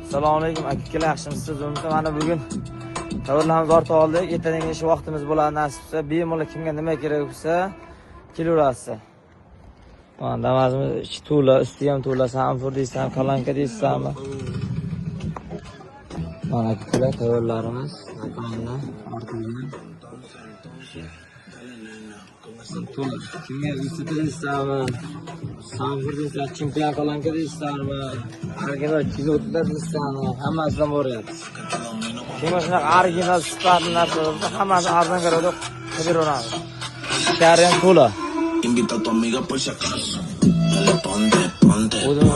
Assalomu alaykum aka, yaxshimisiz? Mana bugun tovarlarimizni ortib oldik. Ertaga ish vaqtimiz bo'ladi, nasib bo'lsa, bemalol kimga nima kerak bo'lsa kelaverasiz. Mana damazimiz ichi to'la, usti ham to'la, samfur deysan, kolanka deysanmi? Mana akalar tovarlarimiz do'kondan ortilgan. To'la. Kimga usti deysanmi? Samfur deysan, chimpion kolanka deysanmi? Original kizotlar deysanmi? Hammasidan boryapti. Kimga shunaqa original sifatli narsa bo'lsa, hammasi arzon garovda qilib beramiz. Shari ham to'la. Invita a tu amiga por si acaso. Dale ponte, ponte. O'zimiz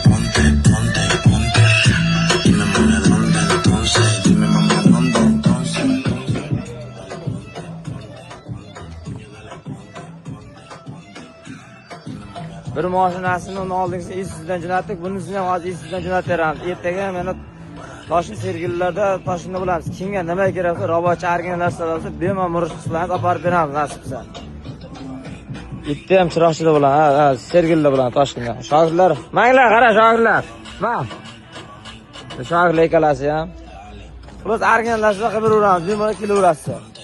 Ponte, ponte, ponte. Dime mami dónde entonces. Dime mami dónde entonces. bir mashinasini uni oldingisi Isuzudan jo'natdik, bunisini ham hozir Isuzudan jo'nataveramiz. Ertaga mana Toshkent Sergillarda Toshkentda bo'lamiz. Kimga nima kerak bo'lsa, robochi original narsa bo'lsa, bemalol qilib olib beramiz nasib bo'lsa. Bitta ham chiroqchida bo'ladi, ha, Sergilda bo'ladi Toshkentda. Shogirdlar, manglar, qara shogirdlar. Mana. Shogirdlar ikkalasi ham. Biz original narsa qilib beraveramiz, bemalol kelaverasiz.